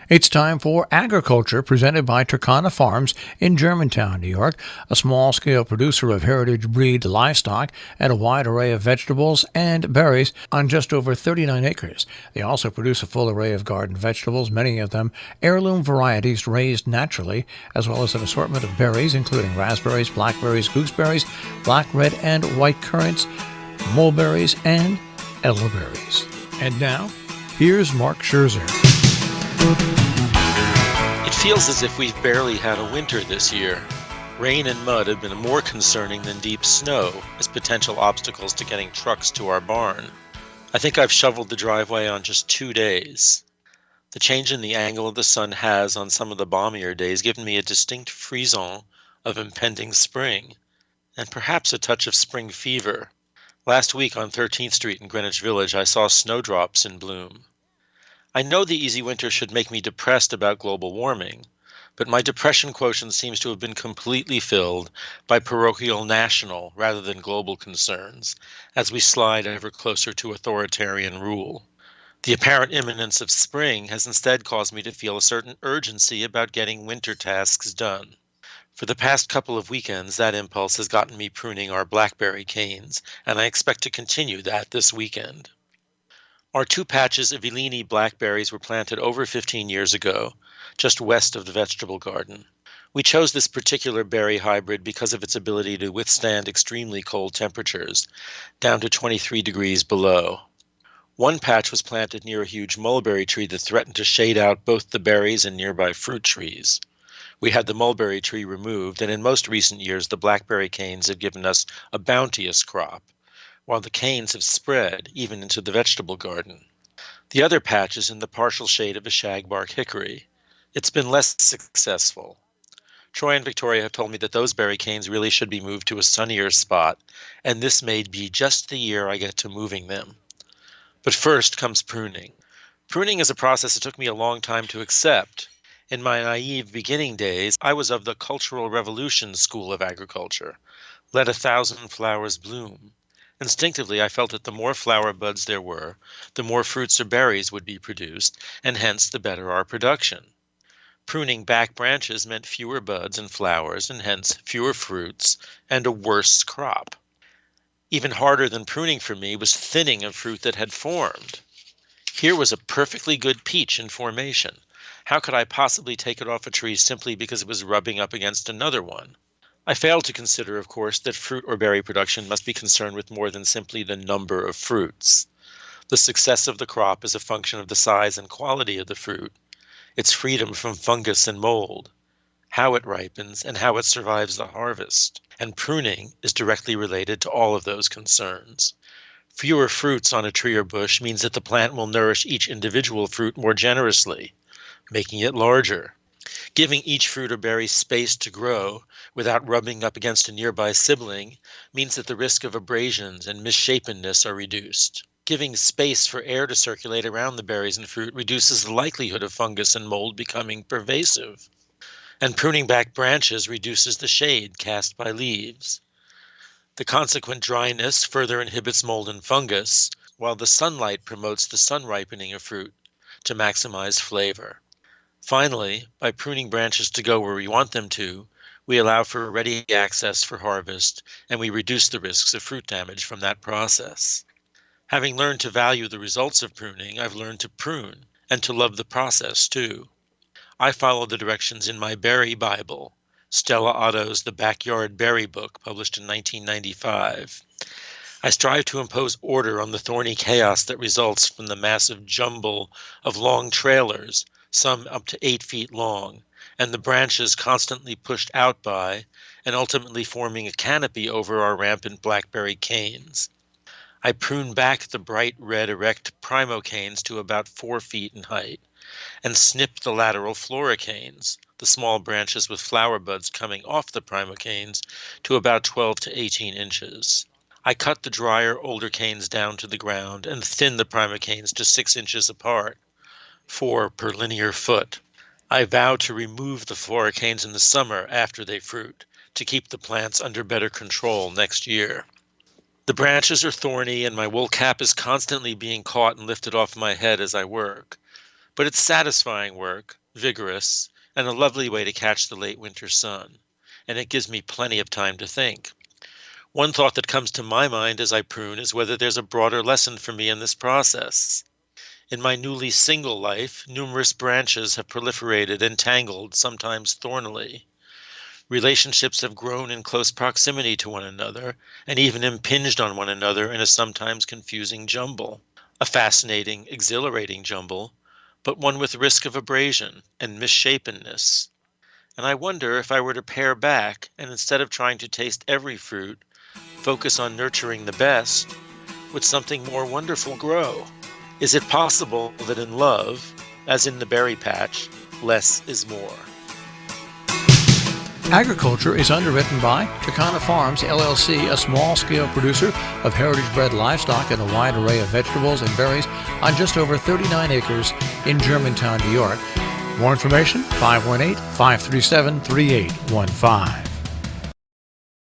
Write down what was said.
It's time for Agriculture, presented by Turkana Farms in Germantown, New York, a small-scale producer of heritage breed livestock and a wide array of vegetables and berries on just over 39 acres. They also produce a full array of garden vegetables, many of them heirloom varieties raised naturally, as well as an assortment of berries, including raspberries, blackberries, gooseberries, black, red, and white currants, mulberries, and elderberries. And now, here's Mark Scherzer. It feels as if we've barely had a winter this year. Rain and mud have been more concerning than deep snow as potential obstacles to getting trucks to our barn. I think I've shoveled the driveway on just 2 days. The change in the angle of the sun has, on some of the balmier days, given me a distinct frisson of impending spring, and perhaps a touch of spring fever. Last week on 13th Street in Greenwich Village, I saw snowdrops in bloom. I know the easy winter should make me depressed about global warming, but my depression quotient seems to have been completely filled by parochial national rather than global concerns as we slide ever closer to authoritarian rule. The apparent imminence of spring has instead caused me to feel a certain urgency about getting winter tasks done. For the past couple of weekends, that impulse has gotten me pruning our blackberry canes, and I expect to continue that this weekend. Our 2 patches of Eleni blackberries were planted over 15 years ago, just west of the vegetable garden. We chose this particular berry hybrid because of its ability to withstand extremely cold temperatures, down to 23 degrees below. One patch was planted near a huge mulberry tree that threatened to shade out both the berries and nearby fruit trees. We had the mulberry tree removed, and in most recent years the blackberry canes have given us a bounteous crop, while the canes have spread even into the vegetable garden. The other patch is in the partial shade of a shagbark hickory. It's been less successful. Troy and Victoria have told me that those berry canes really should be moved to a sunnier spot, and this may be just the year I get to moving them. But first comes pruning. Pruning is a process that took me a long time to accept. In my naive beginning days, I was of the Cultural Revolution school of agriculture. Let 1,000 flowers bloom. Instinctively, I felt that the more flower buds there were, the more fruits or berries would be produced, and hence the better our production. Pruning back branches meant fewer buds and flowers, and hence fewer fruits, and a worse crop. Even harder than pruning for me was thinning of fruit that had formed. Here was a perfectly good peach in formation. How could I possibly take it off a tree simply because it was rubbing up against another one? I failed to consider, of course, that fruit or berry production must be concerned with more than simply the number of fruits. The success of the crop is a function of the size and quality of the fruit, its freedom from fungus and mold, how it ripens, and how it survives the harvest. And pruning is directly related to all of those concerns. Fewer fruits on a tree or bush means that the plant will nourish each individual fruit more generously, making it larger. Giving each fruit or berry space to grow without rubbing up against a nearby sibling means that the risk of abrasions and misshapenness are reduced. Giving space for air to circulate around the berries and fruit reduces the likelihood of fungus and mold becoming pervasive. And pruning back branches reduces the shade cast by leaves. The consequent dryness further inhibits mold and fungus, while the sunlight promotes the sun ripening of fruit to maximize flavor. Finally, by pruning branches to go where we want them to, we allow for ready access for harvest, and we reduce the risks of fruit damage from that process. Having learned to value the results of pruning, I've learned to prune, and to love the process too. I follow the directions in my berry Bible, Stella Otto's The Backyard Berry Book, published in 1995. I strive to impose order on the thorny chaos that results from the massive jumble of long trailers, some up to 8 feet long, and the branches constantly pushed out by, and ultimately forming a canopy over our rampant blackberry canes. I prune back the bright red erect primocanes to about 4 feet in height, and snip the lateral floricanes, the small branches with flower buds coming off the primocanes, to about 12 to 18 inches. I cut the drier, older canes down to the ground and thin the primocanes to 6 inches apart, 4 per linear foot. I vow to remove the floricanes in the summer after they fruit, to keep the plants under better control next year. The branches are thorny and my wool cap is constantly being caught and lifted off my head as I work. But it's satisfying work, vigorous, and a lovely way to catch the late winter sun. And it gives me plenty of time to think. One thought that comes to my mind as I prune is whether there's a broader lesson for me in this process. In my newly single life, numerous branches have proliferated and tangled, sometimes thornily. Relationships have grown in close proximity to one another and even impinged on one another in a sometimes confusing jumble. A fascinating, exhilarating jumble, but one with risk of abrasion and misshapenness. And I wonder if I were to pare back and instead of trying to taste every fruit, focus on nurturing the best, would something more wonderful grow? Is it possible that in love, as in the berry patch, less is more? Agriculture is underwritten by Turkana Farms, LLC, a small-scale producer of heritage-bred livestock and a wide array of vegetables and berries on just over 39 acres in Germantown, New York. More information, 518-537-3815.